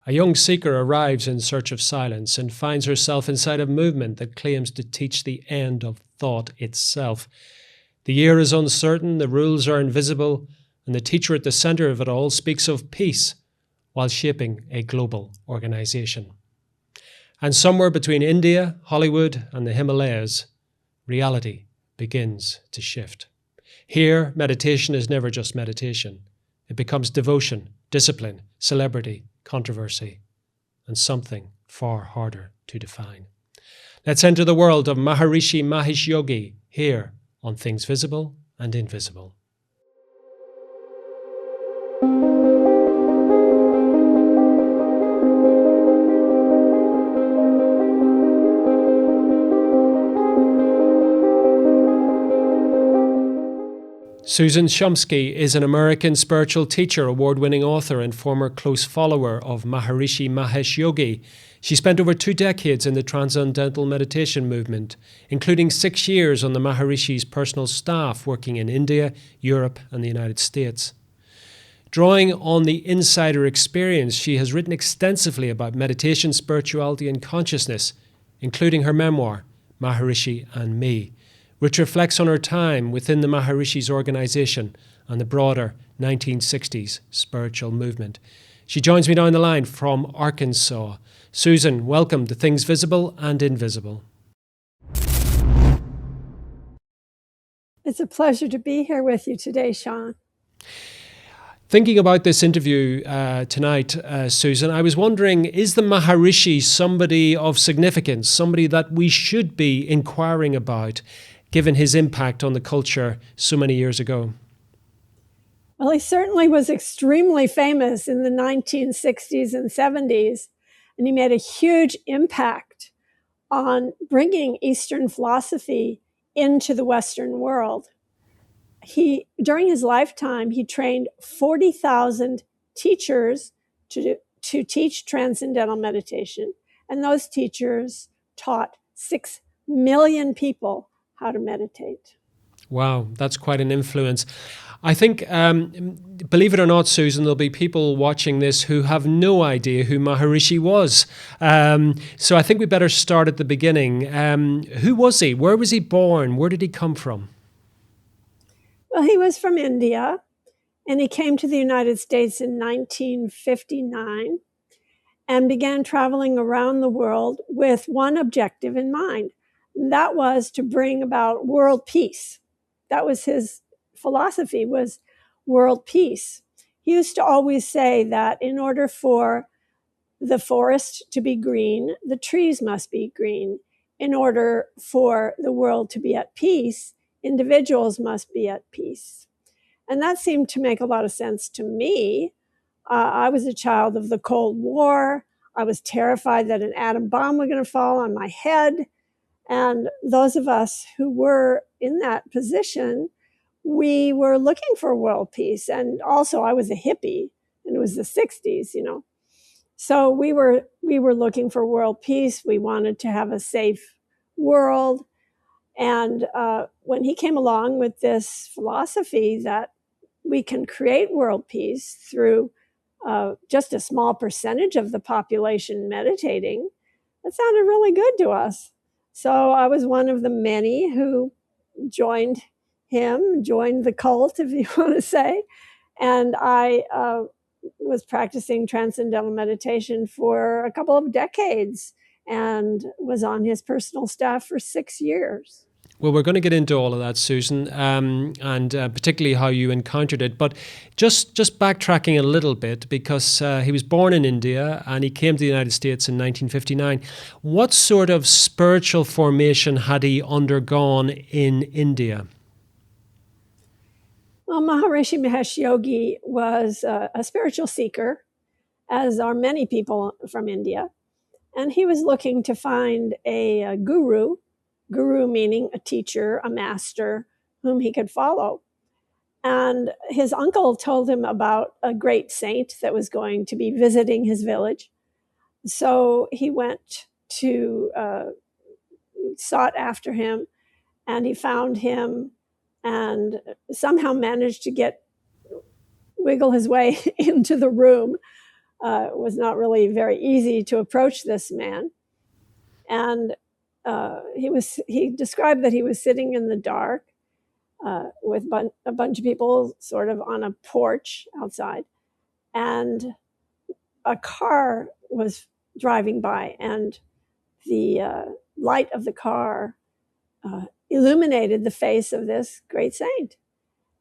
A young seeker arrives in search of silence and finds herself inside a movement that claims to teach the end of thought itself. The year is uncertain, the rules are invisible, and the teacher at the center of it all speaks of peace while shaping a global organization. And somewhere between India, Hollywood, and the Himalayas, reality begins to shift. Here, meditation is never just meditation. It becomes devotion, discipline, celebrity, controversy, and something far harder to define. Let's enter the world of Maharishi Mahesh Yogi here on Things Visible and Invisible. Susan Shumsky is an American spiritual teacher, award-winning author, and former close follower of Maharishi Mahesh Yogi. She spent over 2 decades in the Transcendental Meditation movement, including 6 years on the Maharishi's personal staff working in India, Europe, and the United States. Drawing on the insider experience, she has written extensively about meditation, spirituality, and consciousness, including her memoir, Maharishi and Me, which reflects on her time within the Maharishi's organization and the broader 1960s spiritual movement. She joins me down the line from Arkansas. Susan, welcome to Things Visible and Invisible. It's a pleasure to be here with you today, Sean. Thinking about this interview tonight, Susan, I was wondering, is the Maharishi somebody of significance, somebody that we should be inquiring about, given his impact on the culture so many years ago? Well, he certainly was extremely famous in the 1960s and 70s, and he made a huge impact on bringing Eastern philosophy into the Western world. During his lifetime, he trained 40,000 teachers to teach Transcendental Meditation, and those teachers taught 6 million people how to meditate. Wow, that's quite an influence. I think, believe it or not, Susan, there'll be people watching this who have no idea who Maharishi was. So I think we better start at the beginning. Who was he? Where was he born? Where did he come from? Well, he was from India, and he came to the United States in 1959 and began traveling around the world with one objective in mind. That was to bring about world peace. That was his philosophy, was world peace. He used to always say that in order for the forest to be green, the trees must be green. In order for the world to be at peace, individuals must be at peace. And that seemed to make a lot of sense to me. I was a child of the Cold War. I was terrified that an atom bomb was going to fall on my head. And those of us who were in that position, we were looking for world peace. And also I was a hippie, and it was the 60s, So we were looking for world peace. We wanted to have a safe world. And when he came along with this philosophy that we can create world peace through just a small percentage of the population meditating, that sounded really good to us. So I was one of the many who joined the cult, if you want to say. And I was practicing Transcendental Meditation for a couple of decades and was on his personal staff for 6 years. Well, we're going to get into all of that, Susan, and particularly how you encountered it. But just backtracking a little bit, because he was born in India and he came to the United States in 1959. What sort of spiritual formation had he undergone in India? Well, Maharishi Mahesh Yogi was a spiritual seeker, as are many people from India. And he was looking to find a guru meaning a teacher, a master, whom he could follow. And his uncle told him about a great saint that was going to be visiting his village. So he went to, sought after him, and he found him and somehow managed to wiggle his way into the room It was not really very easy to approach this man. And he described that he was sitting in the dark with a bunch of people sort of on a porch outside. And a car was driving by, and the light of the car illuminated the face of this great saint.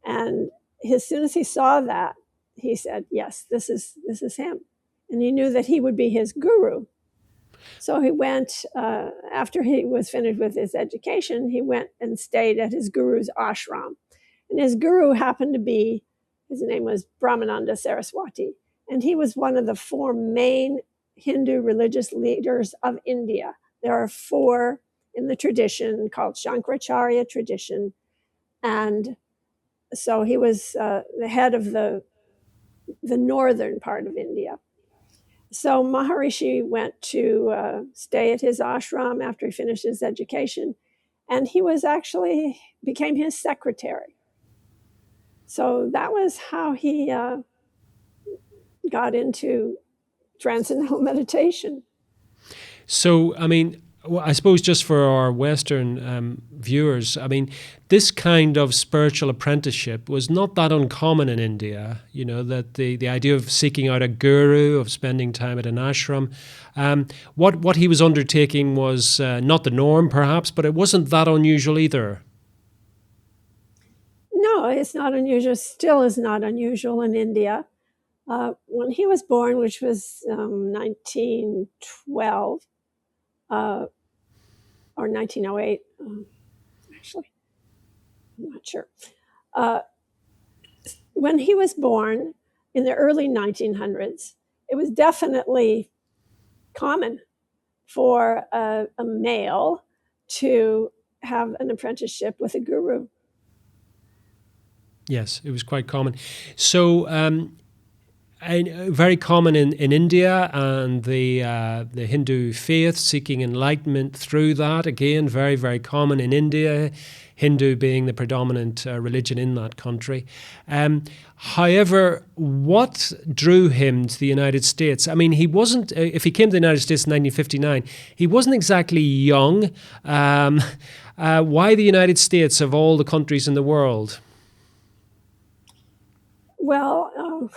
And as soon as he saw that, he said, yes, this is him. And he knew that he would be his guru. So he went, after he was finished with his education, he went and stayed at his guru's ashram. And his guru happened to be, his name was Brahmananda Saraswati. And he was one of the four main Hindu religious leaders of India. There are four in the tradition called Shankaracharya tradition. And so he was the head of the northern part of India. So Maharishi went to stay at his ashram after he finished his education, and he became his secretary. So that was how he got into Transcendental Meditation. So, I mean, I suppose just for our Western viewers, I mean, this kind of spiritual apprenticeship was not that uncommon in India, you know, that the idea of seeking out a guru, of spending time at an ashram. What he was undertaking was not the norm, perhaps, but it wasn't that unusual either. No, it's not unusual, still is not unusual in India. When he was born, which was 1912, or 1908, actually, I'm not sure. When he was born in the early 1900s, it was definitely common for a male to have an apprenticeship with a guru. Yes, it was quite common. So, very common in India and the Hindu faith, seeking enlightenment through that. Again, very, very common in India, Hindu being the predominant religion in that country. However, what drew him to the United States? I mean, he wasn't, if he came to the United States in 1959, he wasn't exactly young. Why the United States of all the countries in the world? Well,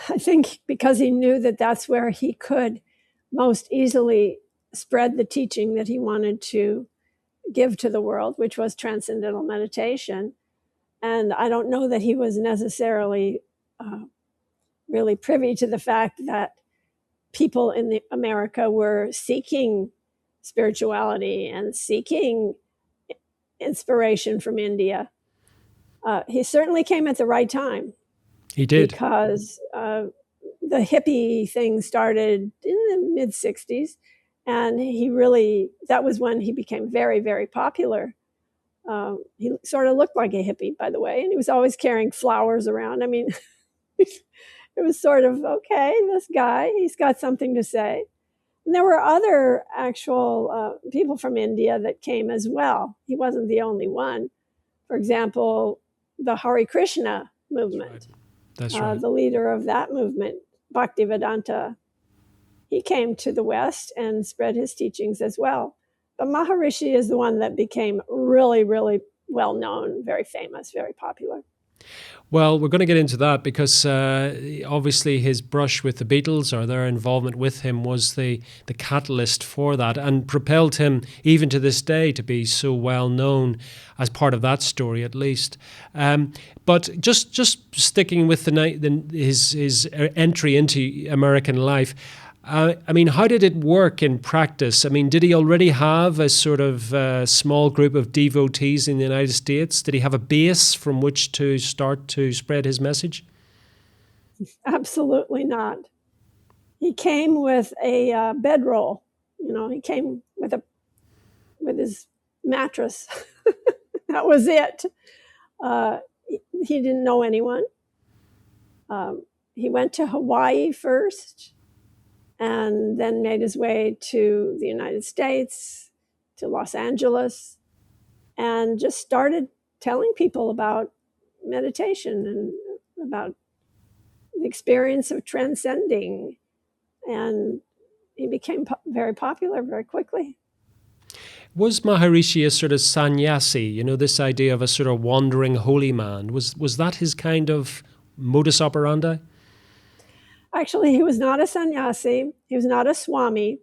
I think because he knew that that's where he could most easily spread the teaching that he wanted to give to the world, which was transcendental meditation. And I don't know that he was necessarily really privy to the fact that people in America were seeking spirituality and seeking inspiration from India. He certainly came at the right time. He did. Because the hippie thing started in the mid-60s, and that was when he became very, very popular. He sort of looked like a hippie, by the way, and he was always carrying flowers around. I mean, it was sort of, okay, this guy, he's got something to say. And there were other actual people from India that came as well. He wasn't the only one. For example, the Hare Krishna movement. That's right. The leader of that movement, Bhaktivedanta, he came to the West and spread his teachings as well. But Maharishi is the one that became really, really well known, very famous, very popular. Well, we're going to get into that because obviously his brush with the Beatles, or their involvement with him, was the catalyst for that and propelled him even to this day to be so well known as part of that story, at least. But just sticking with his entry into American life, I mean, how did it work in practice? I mean, did he already have a sort of small group of devotees in the United States? Did he have a base from which to start to spread his message? Absolutely not. He came with a bedroll. You know, he came with his mattress. That was it. He didn't know anyone. He went to Hawaii first, and then made his way to the United States, to Los Angeles, and just started telling people about meditation and about the experience of transcending and he became very popular very quickly. Was Maharishi a sort of sannyasi? You know, this idea of a sort of wandering holy man. Was that his kind of modus operandi? Actually, he was not a sannyasi. He was not a swami.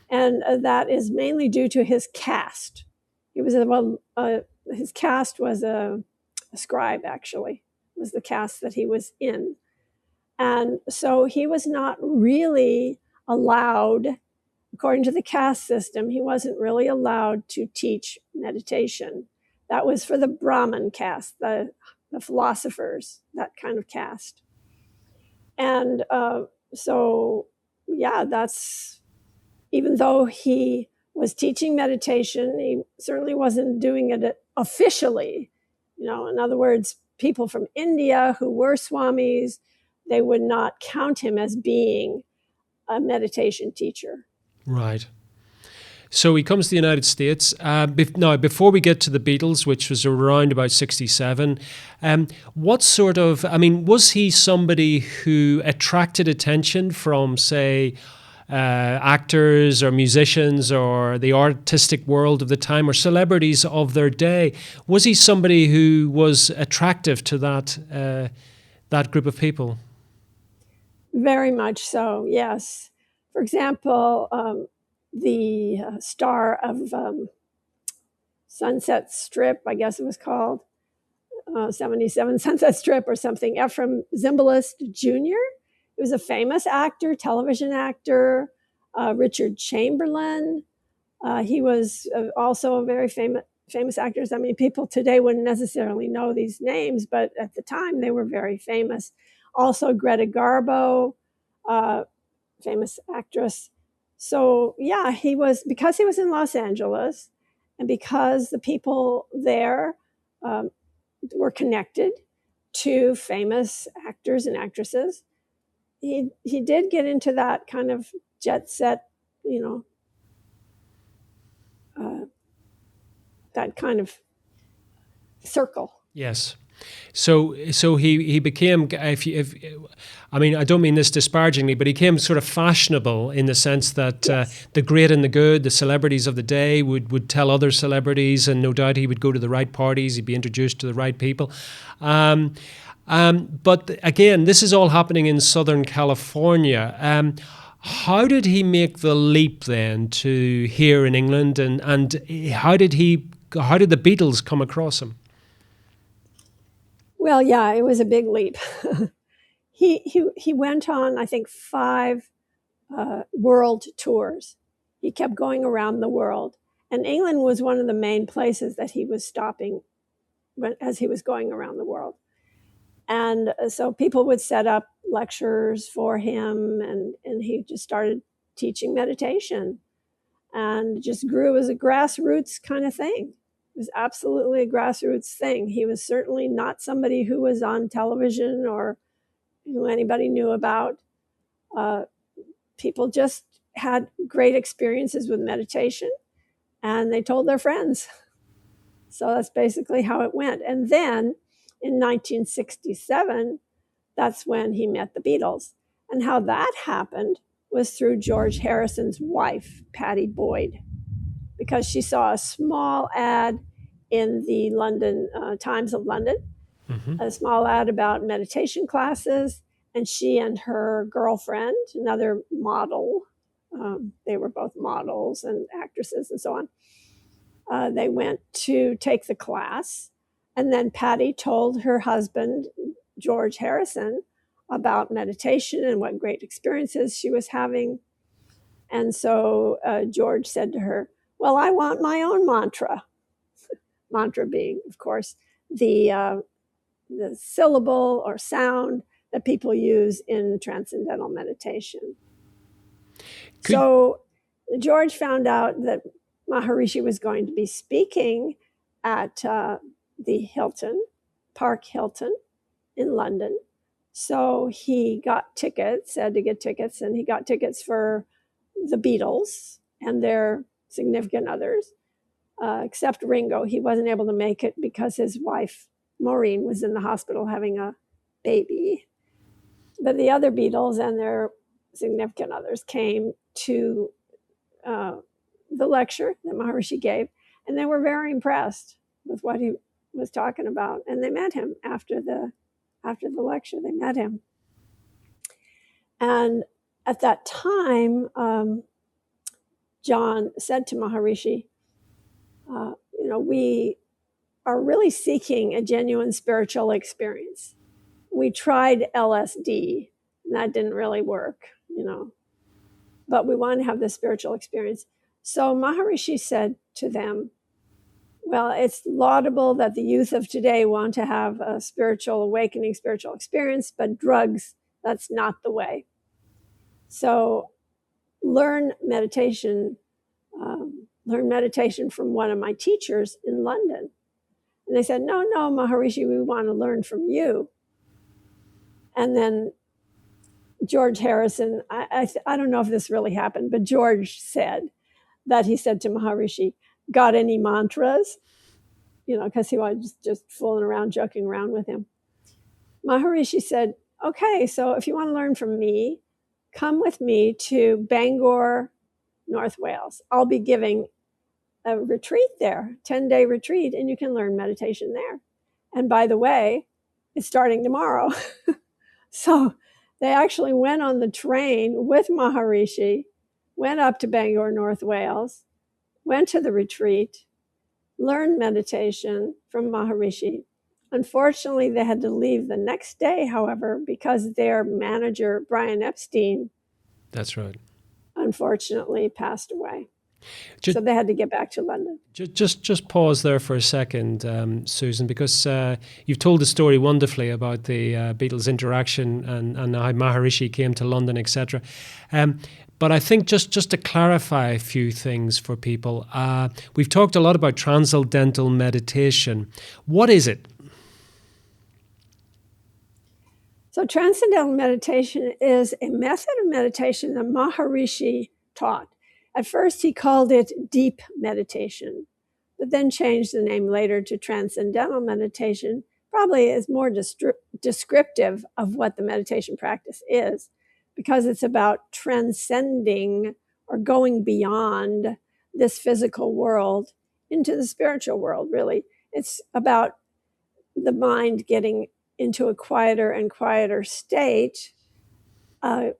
And that is mainly due to his caste. He was his caste was a scribe, actually, was the caste that he was in. And so he was not really allowed, according to the caste system, he wasn't really allowed to teach meditation. That was for the Brahmin caste, the philosophers, that kind of caste. And so, yeah, that's, even though he was teaching meditation, he certainly wasn't doing it officially. You know, in other words, people from India who were swamis, they would not count him as being a meditation teacher. Right. So he comes to the United States. Now, before we get to the Beatles, which was around about 67, what sort of, I mean, was he somebody who attracted attention from, say, actors or musicians or the artistic world of the time or celebrities of their day? Was he somebody who was attractive to that group of people? Very much so, yes. For example, the star of Sunset Strip, I guess it was called, 77 Sunset Strip or something, Ephraim Zimbalist Jr. He was a famous actor, television actor. Richard Chamberlain. He was also a very famous actor. I mean, people today wouldn't necessarily know these names, but at the time they were very famous. Also, Greta Garbo, famous actress. So, yeah, because he was in Los Angeles and because the people there were connected to famous actors and actresses, he did get into that kind of jet set, you know, that kind of circle. Yes. So he became, I mean, I don't mean this disparagingly, but he became sort of fashionable in the sense that Yes. The great and the good, the celebrities of the day would tell other celebrities, and no doubt he would go to the right parties, he'd be introduced to the right people. But again, this is all happening in Southern California. How did he make the leap then to here in England, and how did the Beatles come across him? Well, yeah, it was a big leap. He went on, I think, 5 world tours. He kept going around the world, and England was one of the main places that he was stopping as he was going around the world. And so people would set up lectures for him, and he just started teaching meditation, and just grew as a grassroots kind of thing. It was absolutely a grassroots thing. He was certainly not somebody who was on television or who anybody knew about. People just had great experiences with meditation, and they told their friends. So that's basically how it went. And then in 1967, that's when he met the Beatles. And how that happened was through George Harrison's wife, Patty Boyd, because she saw a small ad in the London Times of London, a small ad about meditation classes, and she and her girlfriend, another model, they were both models and actresses and so on, they went to take the class, and then Patty told her husband, George Harrison, about meditation and what great experiences she was having. And so George said to her, well, I want my own mantra. Mantra being, of course, the syllable or sound that people use in transcendental meditation. So George found out that Maharishi was going to be speaking at the Hilton, Park Hilton in London. So he got tickets, had to get tickets, and he got tickets for the Beatles and their significant others, except Ringo. He wasn't able to make it because his wife, Maureen, was in the hospital having a baby. But the other Beatles and their significant others came to the lecture that Maharishi gave, and they were very impressed with what he was talking about. And they met him after the lecture. They met him, and at that time, John said to Maharishi, we are really seeking a genuine spiritual experience. We tried LSD, and that didn't really work, but we want to have this spiritual experience. So Maharishi said to them, well, it's laudable that the youth of today want to have a spiritual awakening, spiritual experience, but drugs, that's not the way. So learn meditation from one of my teachers in London. And they said, no, Maharishi, we want to learn from you. And then George Harrison, I don't know if this really happened, but George said that he said to Maharishi, got any mantras? Because he was just fooling around, joking around with him. Maharishi said, okay, so if you want to learn from me, come with me to Bangor, North Wales. I'll be giving a retreat there, 10-day retreat, and you can learn meditation there. And by the way, it's starting tomorrow. So they actually went on the train with Maharishi, went up to Bangor, North Wales, went to the retreat, learned meditation from Maharishi. Unfortunately, they had to leave the next day, however, because their manager, Brian Epstein, that's right, unfortunately passed away. So they had to get back to London. Just pause there for a second, Susan, because you've told the story wonderfully about the Beatles interaction and how Maharishi came to London, etc. But I think just to clarify a few things for people, we've talked a lot about Transcendental Meditation. What is it? So Transcendental Meditation is a method of meditation that Maharishi taught. At first, he called it deep meditation, but then changed the name later to Transcendental Meditation, probably is more descriptive of what the meditation practice is, because it's about transcending or going beyond this physical world into the spiritual world, really. It's about the mind getting into a quieter and quieter state,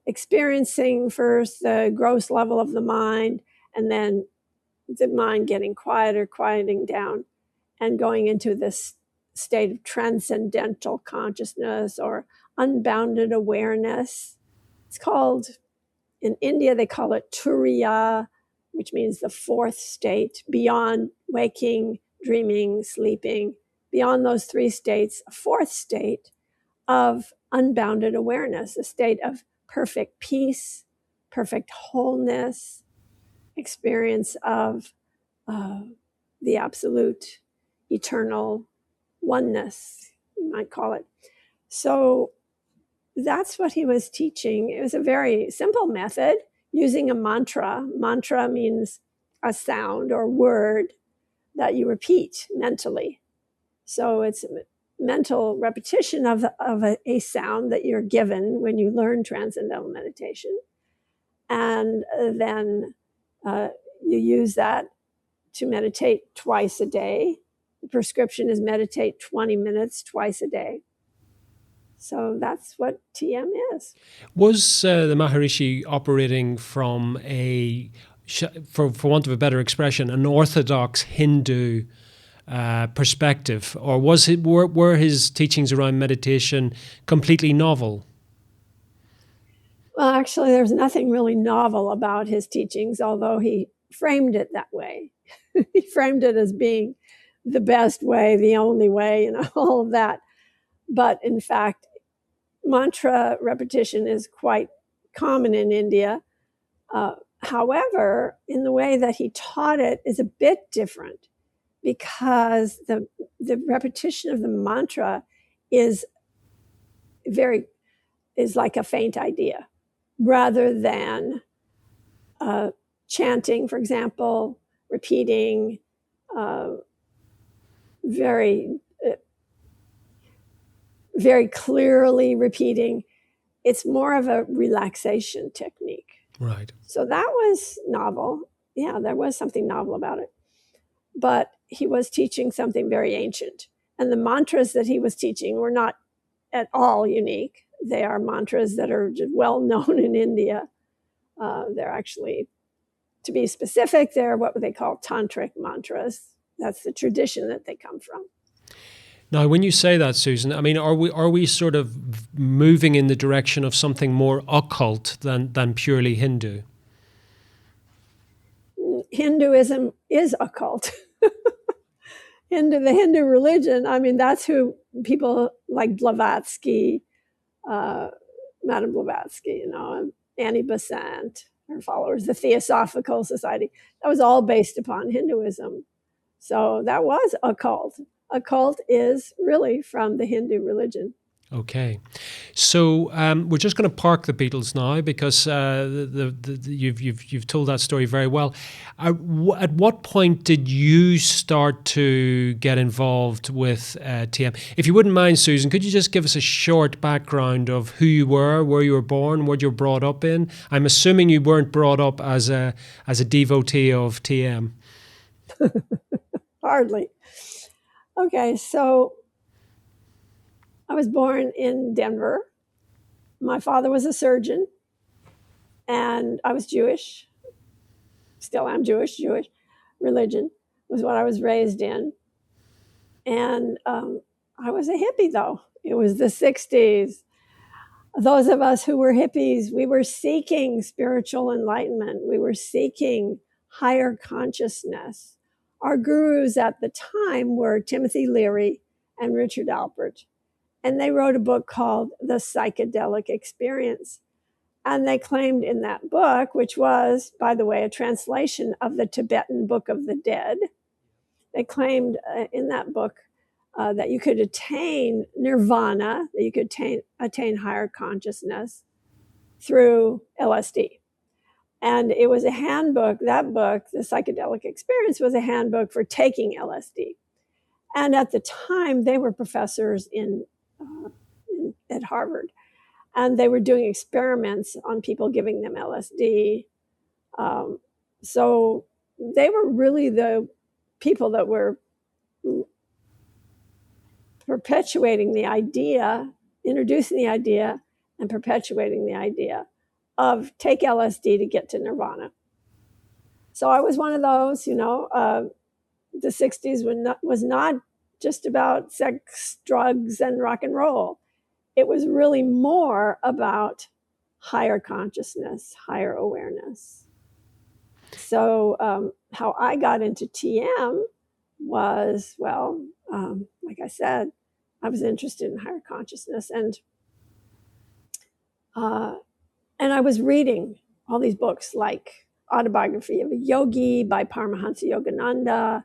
experiencing first the gross level of the mind, and then the mind getting quieter, quieting down, and going into this state of transcendental consciousness or unbounded awareness. It's called, in India, they call it Turiya, which means the fourth state, beyond waking, dreaming, sleeping. Beyond those three states, a fourth state of unbounded awareness, a state of perfect peace, perfect wholeness, experience of the absolute eternal oneness, you might call it. So that's what he was teaching. It was a very simple method using a mantra. Mantra means a sound or word that you repeat mentally. So it's mental repetition of a sound that you're given when you learn Transcendental Meditation. And then you use that to meditate twice a day. The prescription is meditate 20 minutes twice a day. So that's what TM is. Was the Maharishi operating from for want of a better expression, an orthodox Hindu perspective, or were his teachings around meditation completely novel? Well, actually, there's nothing really novel about his teachings, although he framed it that way. He framed it as being the best way, the only way, all of that. But in fact, mantra repetition is quite common in India. However, in the way that he taught it is a bit different, because the repetition of the mantra is like a faint idea, rather than chanting, for example, repeating very clearly repeating. it's more of a relaxation technique. Right. So that was novel. Yeah, there was something novel about it. But he was teaching something very ancient. And the mantras that he was teaching were not at all unique. They are mantras that are well known in India. They're actually, to be specific, they're what they call tantric mantras. That's the tradition that they come from. Now, when you say that, Susan, I mean, are we sort of moving in the direction of something more occult than purely Hindu? Hinduism is occult. The Hindu religion, I mean, that's who people like Blavatsky, Madame Blavatsky, Annie Besant, her followers, the Theosophical Society. That was all based upon Hinduism. So that was a cult. A cult is really from the Hindu religion. Okay, so we're just going to park the Beatles now because you've told that story very well. At what point did you start to get involved with TM? If you wouldn't mind, Susan, could you just give us a short background of who you were, where you were born, what you were brought up in? I'm assuming you weren't brought up as a devotee of TM. Hardly. Okay, so I was born in Denver. My father was a surgeon, and I was Jewish. Still am Jewish. Jewish religion was what I was raised in. And I was a hippie, though. It was the 60s. Those of us who were hippies, we were seeking spiritual enlightenment. We were seeking higher consciousness. Our gurus at the time were Timothy Leary and Richard Alpert. And they wrote a book called The Psychedelic Experience. And they claimed in that book, which was, by the way, a translation of the Tibetan Book of the Dead, they claimed in that book that you could attain nirvana, that you could attain higher consciousness through LSD. And it was a handbook, that book, The Psychedelic Experience, was a handbook for taking LSD. And at the time, they were professors at Harvard. And they were doing experiments on people giving them LSD. So they were really the people that were perpetuating the idea, introducing the idea, and perpetuating the idea of take LSD to get to nirvana. So I was one of those, the 60s was not just about sex, drugs, and rock and roll. It was really more about higher consciousness, higher awareness. So how I got into TM was, like I said, I was interested in higher consciousness. And I was reading all these books like Autobiography of a Yogi by Paramahansa Yogananda.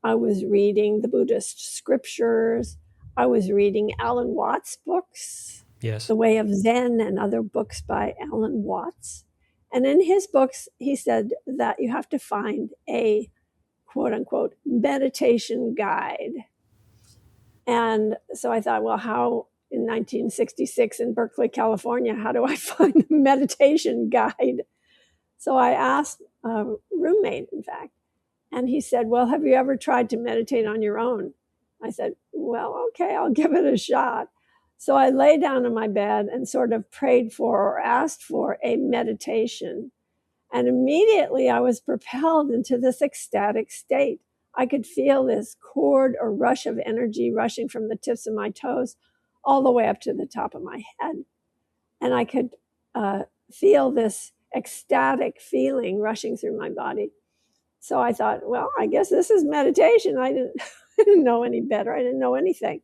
I was reading the Buddhist scriptures. I was reading Alan Watts' books, Yes. The Way of Zen, and other books by Alan Watts. And in his books, he said that you have to find a quote unquote meditation guide. And so I thought, well, how in 1966 in Berkeley, California, how do I find a meditation guide? So I asked a roommate, in fact, and he said, well, have you ever tried to meditate on your own? I said, well, okay, I'll give it a shot. So I lay down in my bed and sort of prayed for or asked for a meditation. And immediately I was propelled into this ecstatic state. I could feel this chord or rush of energy rushing from the tips of my toes all the way up to the top of my head. And I could feel this ecstatic feeling rushing through my body. So I thought, well, I guess this is meditation. I didn't know any better. I didn't know anything.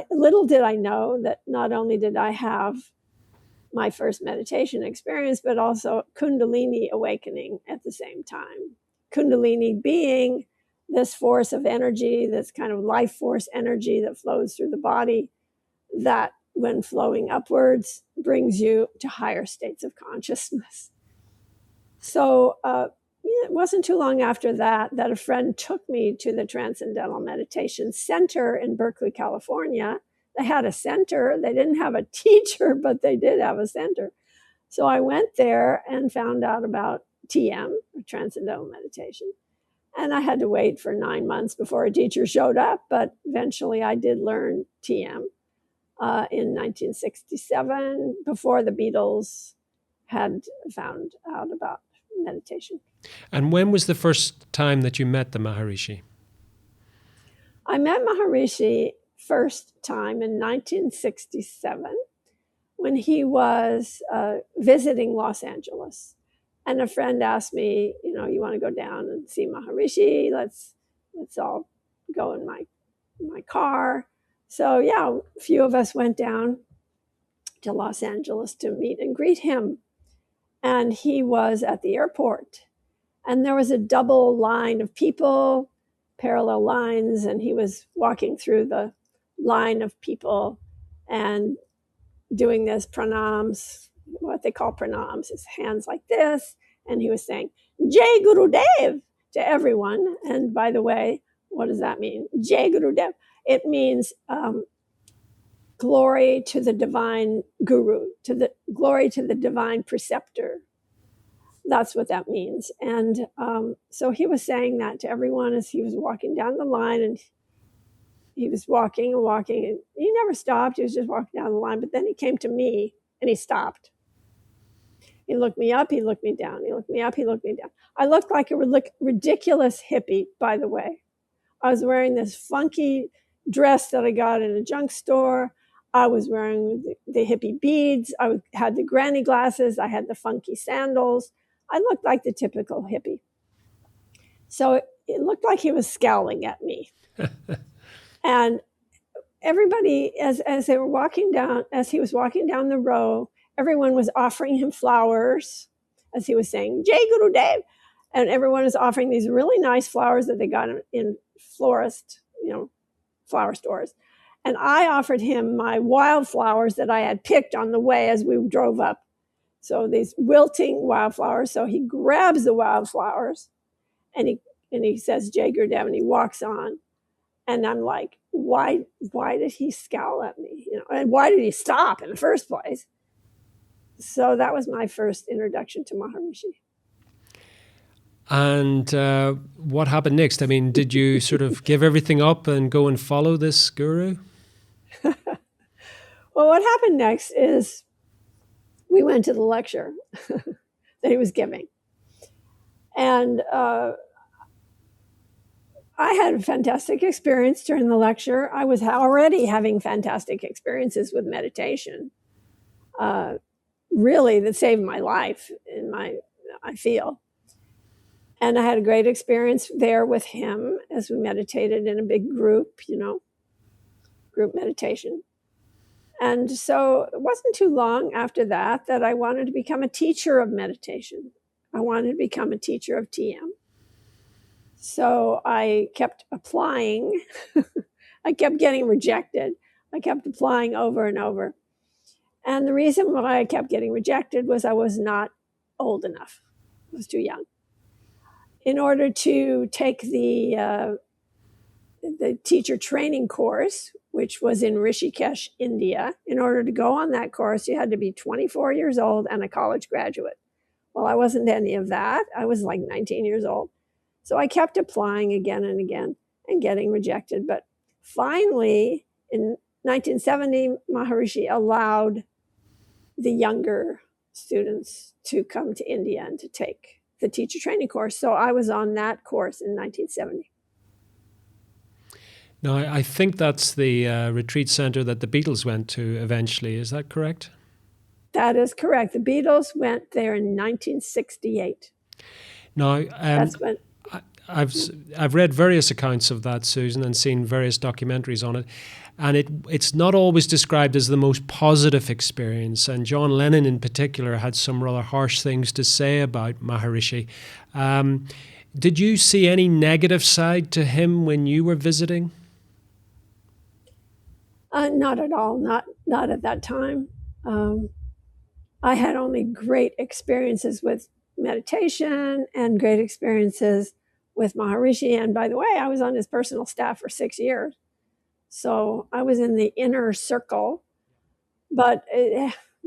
Little did I know that not only did I have my first meditation experience, but also Kundalini awakening at the same time. Kundalini being this force of energy, this kind of life force energy that flows through the body, that when flowing upwards brings you to higher states of consciousness. So it wasn't too long after that a friend took me to the Transcendental Meditation Center in Berkeley, California. They had a center. They didn't have a teacher, but they did have a center. So I went there and found out about TM, Transcendental Meditation. And I had to wait for 9 months before a teacher showed up, but eventually I did learn TM in 1967, before the Beatles had found out about meditation. And when was the first time that you met the Maharishi? I met Maharishi first time in 1967 when he was visiting Los Angeles. And a friend asked me, you want to go down and see Maharishi? Let's all go in my car. So yeah, a few of us went down to Los Angeles to meet and greet him. And he was at the airport. And there was a double line of people, parallel lines, and he was walking through the line of people and doing this pranams, what they call pranams, his hands like this. And he was saying, Jai Guru Dev, to everyone. And by the way, what does that mean? Jai Guru Dev. It means glory to the divine guru, glory to the divine preceptor. That's what that means. And so he was saying that to everyone as he was walking down the line, and he was walking and walking, and he never stopped. He was just walking down the line. But then he came to me and he stopped. He looked me up, he looked me down. He looked me up, he looked me down. I looked like a ridiculous hippie, by the way. I was wearing this funky dress that I got in a junk store. I was wearing the hippie beads. I had the granny glasses. I had the funky sandals. I looked like the typical hippie. So it looked like he was scowling at me. And everybody, as they were walking down, as he was walking down the row, everyone was offering him flowers as he was saying, Jai Guru Dev. And everyone was offering these really nice flowers that they got in florist, flower stores. And I offered him my wildflowers that I had picked on the way as we drove up. So these wilting wildflowers. So he grabs the wildflowers and he says, Jai Guru Dev, and he walks on. And I'm like, why did he scowl at me? And why did he stop in the first place? So that was my first introduction to Maharishi. And what happened next? I mean, did you sort of give everything up and go and follow this guru? Well, what happened next is we went to the lecture that he was giving. And I had a fantastic experience during the lecture. I was already having fantastic experiences with meditation. Really, that saved my life, I feel. And I had a great experience there with him as we meditated in a big group, group meditation. And so it wasn't too long after that I wanted to become a teacher of meditation. I wanted to become a teacher of TM. So I kept applying. I kept getting rejected. I kept applying over and over. And the reason why I kept getting rejected was I was not old enough. I was too young. In order to take the teacher training course, which was in Rishikesh, India, in order to go on that course, you had to be 24 years old and a college graduate. Well, I wasn't any of that. I was like 19 years old. So I kept applying again and again and getting rejected. But finally, in 1970, Maharishi allowed the younger students to come to India and to take the teacher training course. So I was on that course in 1970. Now, I think that's the retreat center that the Beatles went to eventually. Is that correct? That is correct. The Beatles went there in 1968. Now, That's when I've read various accounts of that, Susan, and seen various documentaries on it. And it's not always described as the most positive experience. And John Lennon in particular had some rather harsh things to say about Maharishi. Did you see any negative side to him when you were visiting? Not at all. Not at that time. I had only great experiences with meditation and great experiences with Maharishi. And by the way, I was on his personal staff for 6 years. So I was in the inner circle, but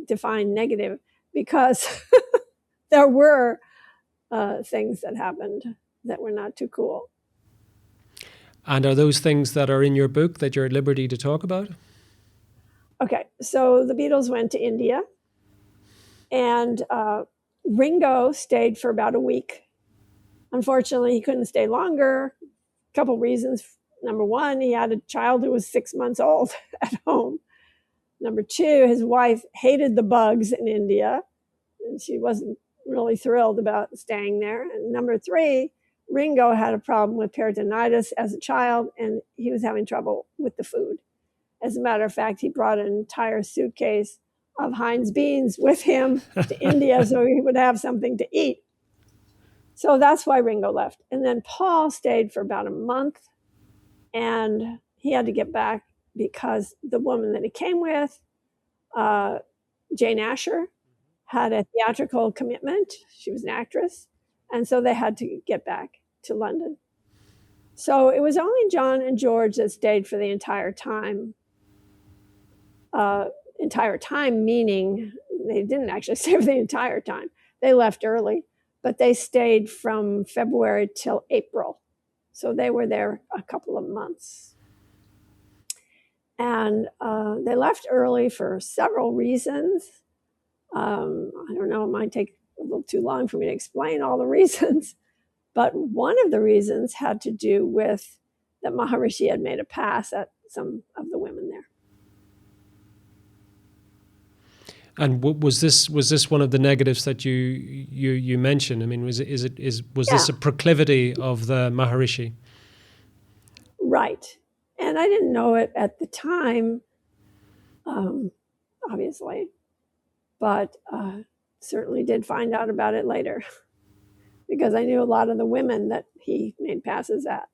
define negative, because there were things that happened that were not too cool. And are those things that are in your book that you're at liberty to talk about? Okay, so the Beatles went to India, and Ringo stayed for about a week. Unfortunately, he couldn't stay longer. A couple reasons. Number one, he had a child who was 6 months old at home. Number two, his wife hated the bugs in India, and she wasn't really thrilled about staying there. And number three, Ringo had a problem with peritonitis as a child, and he was having trouble with the food. As a matter of fact, he brought an entire suitcase of Heinz beans with him to India so he would have something to eat. So that's why Ringo left. And then Paul stayed for about a month, and he had to get back because the woman that he came with, Jane Asher, had a theatrical commitment. She was an actress. And so they had to get back to London. So it was only John and George that stayed for the entire time. Entire time meaning they didn't actually stay for the entire time. They left early, but they stayed from February till April. So they were there a couple of months. And they left early for several reasons. I don't know, it might take a little too long for me to explain all the reasons. But one of the reasons had to do with that Maharishi had made a pass at some of the women there. And was this one of the negatives that you mentioned? I mean, was this a proclivity of the Maharishi? Right. And I didn't know it at the time, obviously, but certainly did find out about it later because I knew a lot of the women that he made passes at.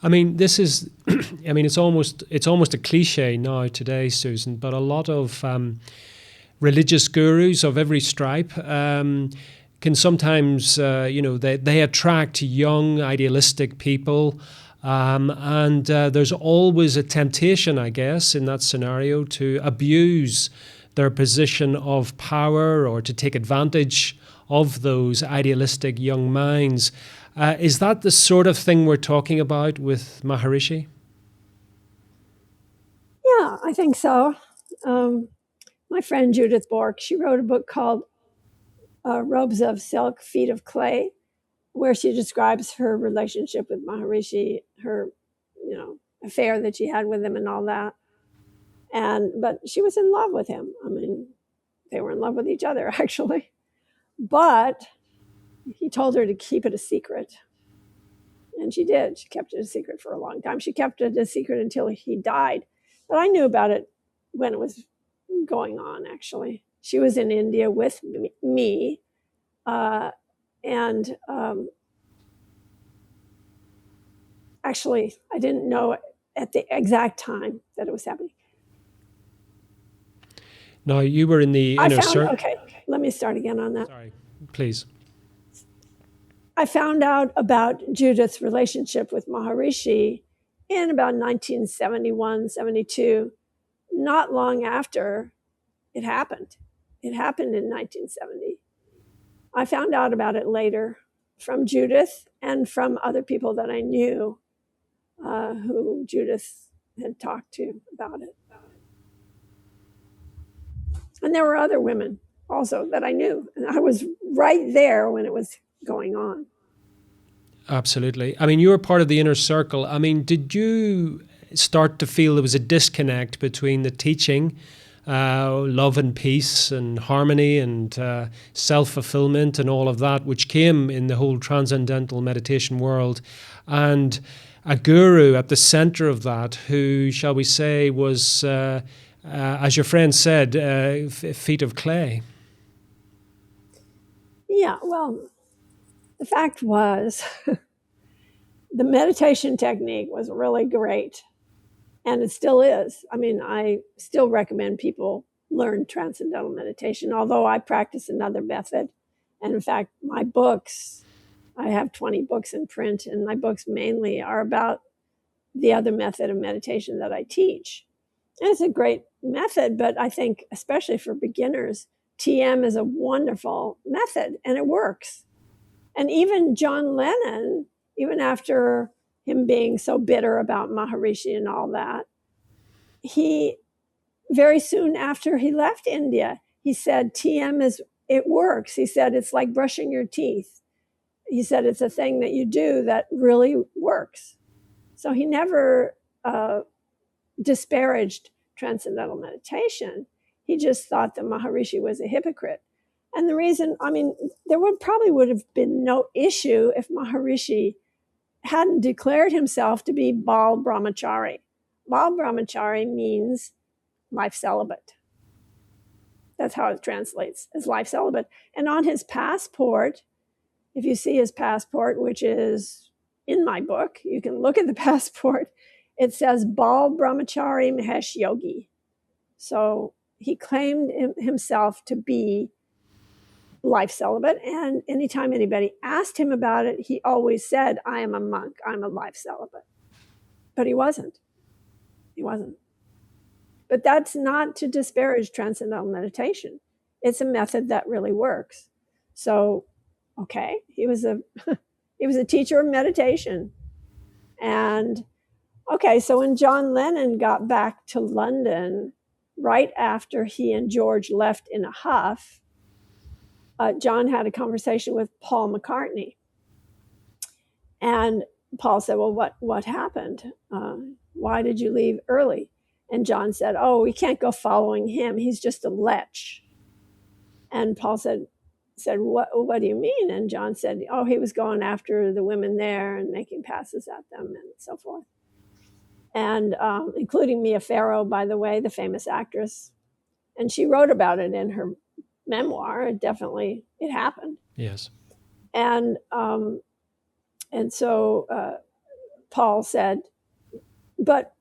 I mean, this is, I mean, it's almost a cliche now today, Susan, but a lot of religious gurus of every stripe can sometimes, they attract young, idealistic people. And there's always a temptation, I guess, in that scenario to abuse their position of power or to take advantage of those idealistic young minds. Is that the sort of thing we're talking about with Maharishi? Yeah, I think so. My friend Judith Bork, she wrote a book called Robes of Silk, Feet of Clay, where she describes her relationship with Maharishi, her, affair that she had with him and all that. But she was in love with him. I mean, they were in love with each other, actually. But he told her to keep it a secret. And she did. She kept it a secret for a long time. She kept it a secret until he died. But I knew about it when it was going on, actually. She was in India with me. Actually, I didn't know at the exact time that it was happening. No, you were in the inner circle. Okay, let me start again on that. Sorry, please. I found out about Judith's relationship with Maharishi in about 1971, 72, not long after it happened. It happened in 1970. I found out about it later from Judith and from other people that I knew who Judith had talked to about it. And there were other women also that I knew. And I was right there when it was going on. Absolutely. I mean, you were part of the inner circle. I mean, did you start to feel there was a disconnect between the teaching, love and peace and harmony and self-fulfillment and all of that, which came in the whole transcendental meditation world, and a guru at the center of that who, shall we say, was, as your friend said, feet of clay? Yeah, well, the fact was the meditation technique was really great, and it still is. I mean, I still recommend people learn transcendental meditation, although I practice another method. And in fact, my books, I have 20 books in print, and my books mainly are about the other method of meditation that I teach. And it's a great method, but I think especially for beginners, TM is a wonderful method and it works. And even John Lennon, even after him being so bitter about Maharishi and all that, he very soon after he left India, he said, it works. He said, it's like brushing your teeth. He said, it's a thing that you do that really works. So he never disparaged transcendental meditation. He just thought that Maharishi was a hypocrite. And the reason, there probably would have been no issue if Maharishi hadn't declared himself to be Bal Brahmachari. Bal Brahmachari means life celibate. That's how it translates, as life celibate. And on his passport, if you see his passport, which is in my book, you can look at the passport, it says Bal Brahmachari Mahesh Yogi. So he claimed himself to be life celibate. And anytime anybody asked him about it, he always said, I am a monk, I'm a life celibate. But he wasn't. But that's not to disparage transcendental meditation. It's a method that really works. So, okay, he was a teacher of meditation. And okay, so when John Lennon got back to London, right after he and George left in a huff, John had a conversation with Paul McCartney. And Paul said, well, what happened? Why did you leave early? And John said, oh, we can't go following him. He's just a lech. And Paul said, what do you mean? And John said, oh, he was going after the women there and making passes at them and so forth. And including Mia Farrow, by the way, the famous actress. And she wrote about it in her memoir. It happened. Yes. And so Paul said, but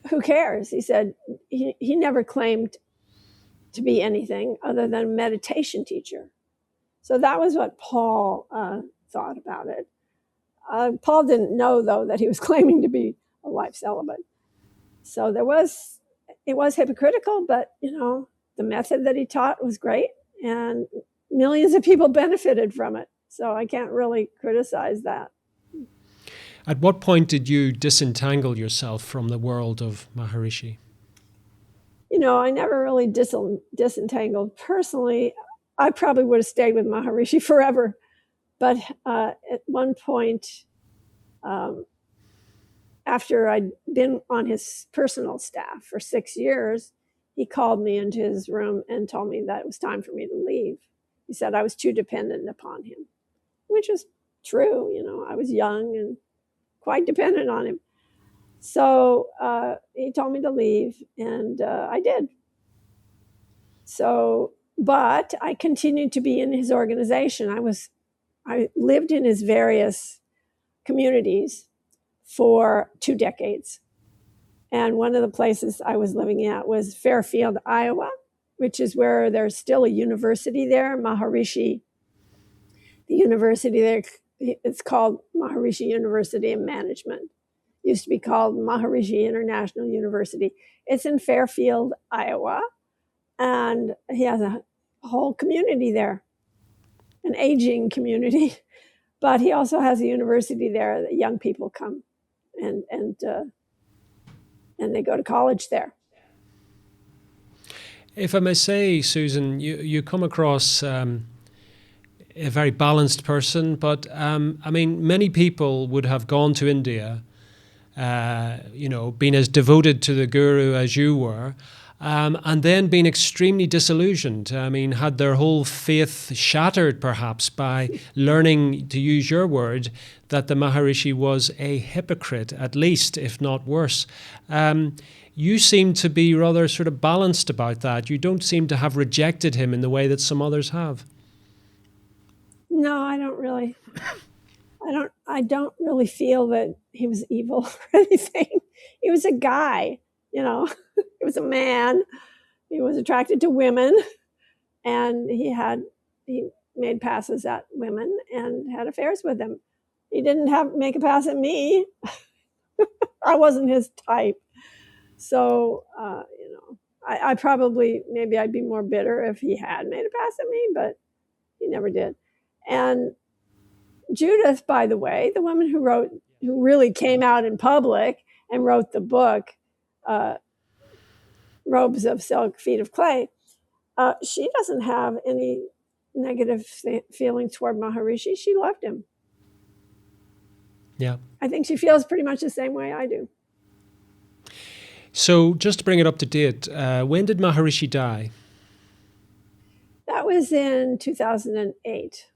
who cares? He said he never claimed to be anything other than a meditation teacher. So that was what Paul thought about it. Paul didn't know, though, that he was claiming to be a life celibate. So it was hypocritical, but, the method that he taught was great and millions of people benefited from it. So I can't really criticize that. At what point did you disentangle yourself from the world of Maharishi? I never really disentangled. Personally, I probably would have stayed with Maharishi forever. But at one point, after I'd been on his personal staff for 6 years, he called me into his room and told me that it was time for me to leave. He said I was too dependent upon him, which is true. I was young and quite dependent on him. So he told me to leave, and I did. So, but I continued to be in his organization. I lived in his various communities for 2 decades. And one of the places I was living at was Fairfield, Iowa, which is where there's still a university there, Maharishi. The university there, it's called Maharishi University of Management. It used to be called Maharishi International University. It's in Fairfield, Iowa. And he has a whole community there, an aging community. But he also has a university there that young people come and they go to college there. If I may say, Susan, you come across a very balanced person, but many people would have gone to India, been as devoted to the guru as you were, and then been extremely disillusioned. Had their whole faith shattered perhaps by learning, to use your word, that the Maharishi was a hypocrite, at least, if not worse. You seem to be rather sort of balanced about that. You don't seem to have rejected him in the way that some others have. No, I don't really. I don't really feel that he was evil or anything. He was a guy, He was a man. He was attracted to women, and he made passes at women and had affairs with them. He didn't make a pass at me. I wasn't his type. So, I probably, maybe I'd be more bitter if he had made a pass at me, but he never did. And Judith, by the way, the woman who really came out in public and wrote the book, Robes of Silk, Feet of Clay, she doesn't have any negative feelings toward Maharishi. She loved him. Yeah. I think she feels pretty much the same way I do. So just to bring it up to date, when did Maharishi die? That was in 2008.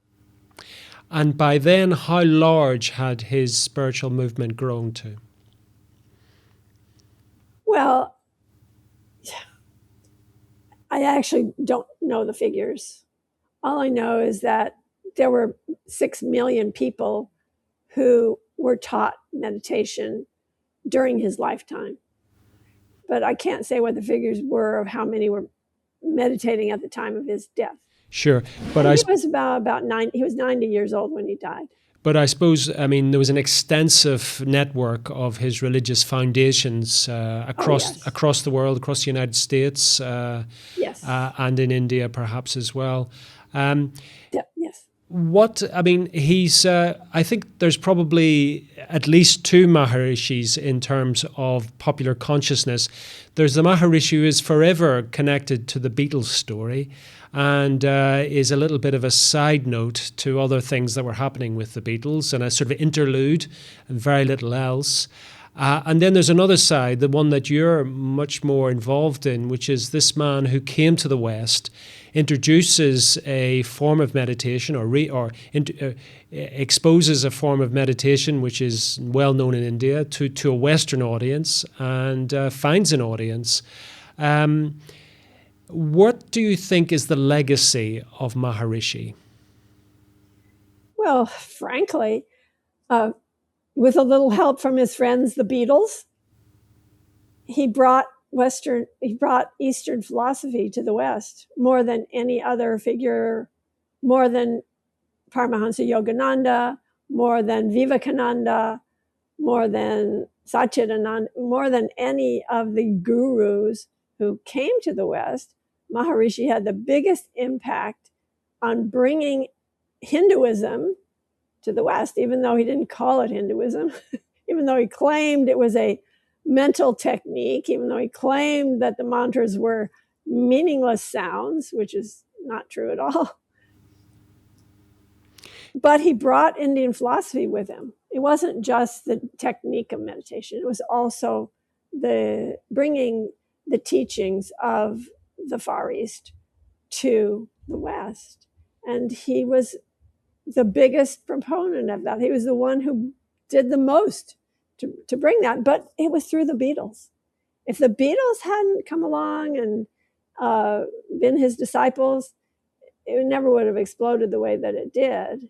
And by then, how large had his spiritual movement grown to? Well, I actually don't know the figures. All I know is that there were 6 million people who were taught meditation during his lifetime. But I can't say what the figures were of how many were meditating at the time of his death. Sure, but he was about 90. He was 90 years old when he died. But I suppose, I mean, there was an extensive network of his religious foundations across the world, across the United States, yes, and in India perhaps as well. Yes. I think there's probably at least 2 Maharishis in terms of popular consciousness. There's the Maharishi who is forever connected to the Beatles story and is a little bit of a side note to other things that were happening with the Beatles and a sort of interlude and very little else. And then there's another side, the one that you're much more involved in, which is this man who came to the West, introduces a form of meditation exposes a form of meditation which is well known in India to a Western audience and finds an audience. What do you think is the legacy of Maharishi? Well, frankly, with a little help from his friends, the Beatles, he brought Eastern philosophy to the West more than any other figure, more than Paramahansa Yogananda, more than Vivekananda, more than Satchidananda, more than any of the gurus who came to the West. Maharishi had the biggest impact on bringing Hinduism to the West, even though he didn't call it Hinduism, even though he claimed it was a mental technique, even though he claimed that the mantras were meaningless sounds, which is not true at all. But he brought Indian philosophy with him. It wasn't just the technique of meditation. It was also the bringing the teachings of the Far East to the West. And he was the biggest proponent of that. He was the one who did the most to bring that, but it was through the Beatles. If the Beatles hadn't come along and been his disciples, it never would have exploded the way that it did.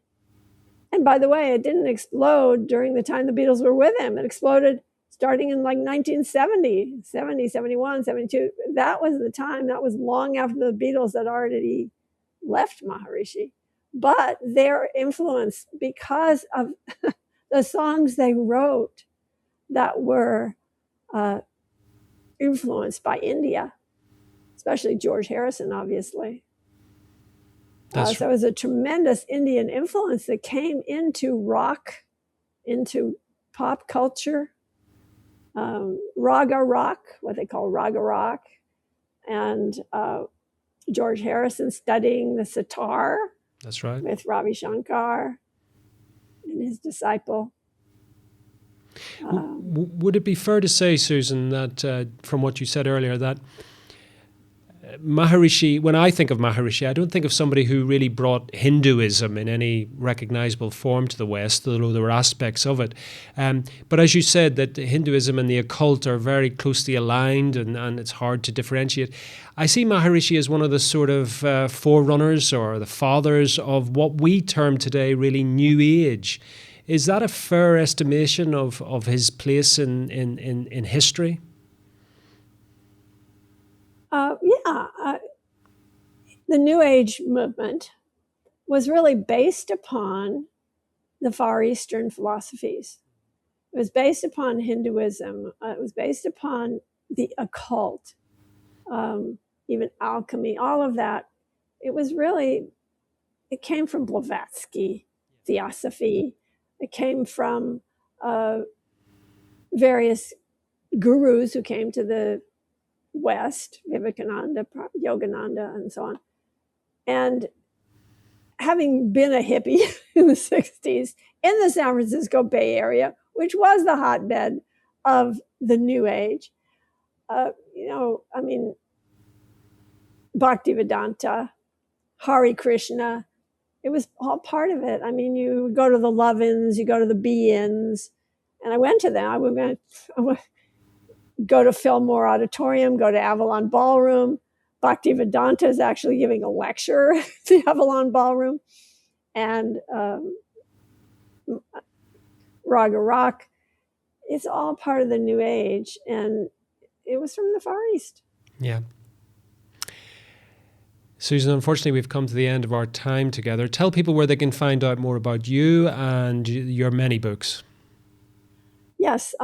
And by the way, it didn't explode during the time the Beatles were with him. It exploded starting in like 1970, 70, 71, 72. That was the time. That was long after the Beatles had already left Maharishi. But their influence, because of the songs they wrote that were influenced by India, especially George Harrison, obviously. So it was a tremendous Indian influence that came into rock, into pop culture, raga rock, what they call raga rock, and George Harrison studying the sitar. That's right. With Ravi Shankar and his disciple. Would it be fair to say, Susan, that from what you said earlier, that Maharishi, when I think of Maharishi, I don't think of somebody who really brought Hinduism in any recognizable form to the West, although there were aspects of it. But as you said, that Hinduism and the occult are very closely aligned and it's hard to differentiate. I see Maharishi as one of the sort of forerunners or the fathers of what we term today really New Age. Is that a fair estimation of his place in history? The New Age movement was really based upon the Far Eastern philosophies. It was based upon Hinduism. It was based upon the occult, even alchemy, all of that. It came from Blavatsky, Theosophy. It came from various gurus who came to the West, Vivekananda, Yogananda, and so on. And having been a hippie in the 60s in the San Francisco Bay Area, which was the hotbed of the New Age, Bhaktivedanta, Hare Krishna, it was all part of it. I mean, you would go to the Love-ins, you go to the Be-ins, and I went to them. I would go to Fillmore Auditorium, go to Avalon Ballroom. Bhaktivedanta is actually giving a lecture at the Avalon Ballroom. And Raga Rock, it's all part of the New Age. And it was from the Far East. Yeah. Susan, unfortunately, we've come to the end of our time together. Tell people where they can find out more about you and your many books. Yes.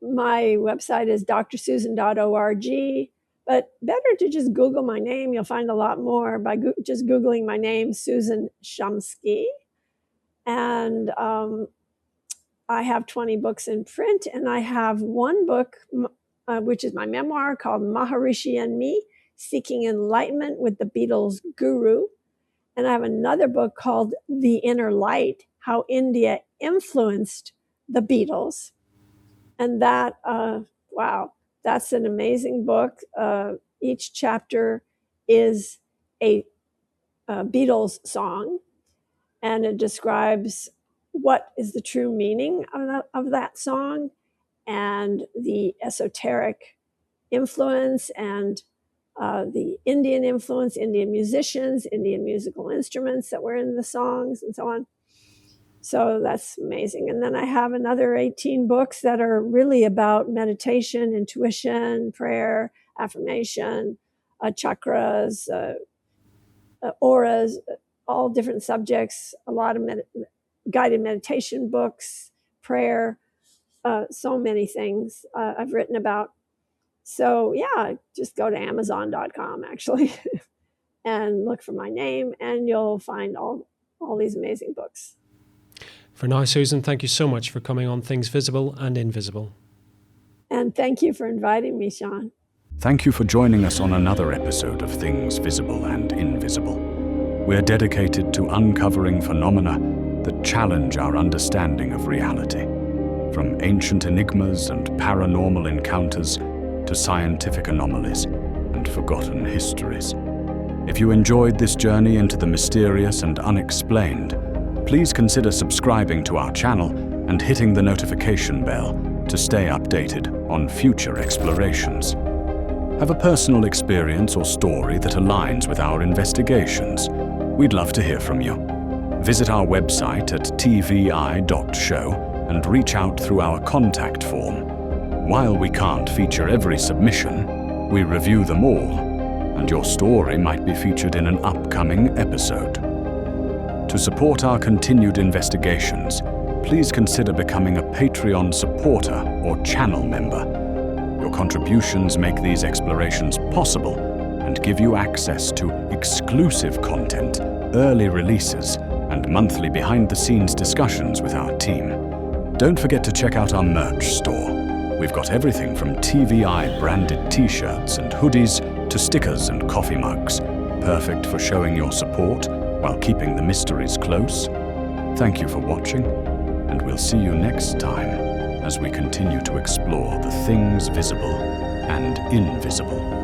My website is drsusan.org, but better to just Google my name. You'll find a lot more by just Googling my name, Susan Shumsky. And I have 20 books in print, and I have one book, which is my memoir called Maharishi and Me, Seeking Enlightenment with the Beatles Guru. And I have another book called The Inner Light, How India Influenced the Beatles. And that, that's an amazing book. Each chapter is a Beatles song, and it describes what is the true meaning of that song and the esoteric influence and the Indian influence, Indian musicians, Indian musical instruments that were in the songs and so on. So that's amazing. And then I have another 18 books that are really about meditation, intuition, prayer, affirmation, chakras, auras, all different subjects, a lot of guided meditation books, prayer, so many things I've written about. So yeah, just go to Amazon.com actually and look for my name, and you'll find all these amazing books. For now, Susan, thank you so much for coming on Things Visible and Invisible. And thank you for inviting me, Sean. Thank you for joining us on another episode of Things Visible and Invisible. We're dedicated to uncovering phenomena that challenge our understanding of reality, from ancient enigmas and paranormal encounters to scientific anomalies and forgotten histories. If you enjoyed this journey into the mysterious and unexplained, please consider subscribing to our channel and hitting the notification bell to stay updated on future explorations. Have a personal experience or story that aligns with our investigations? We'd love to hear from you. Visit our website at tvi.show and reach out through our contact form. While we can't feature every submission, we review them all, and your story might be featured in an upcoming episode. To support our continued investigations, please consider becoming a Patreon supporter or channel member. Your contributions make these explorations possible and give you access to exclusive content, early releases, and monthly behind-the-scenes discussions with our team. Don't forget to check out our merch store. We've got everything from TVI-branded t-shirts and hoodies to stickers and coffee mugs, perfect for showing your support while keeping the mysteries close. Thank you for watching, and we'll see you next time as we continue to explore the things visible and invisible.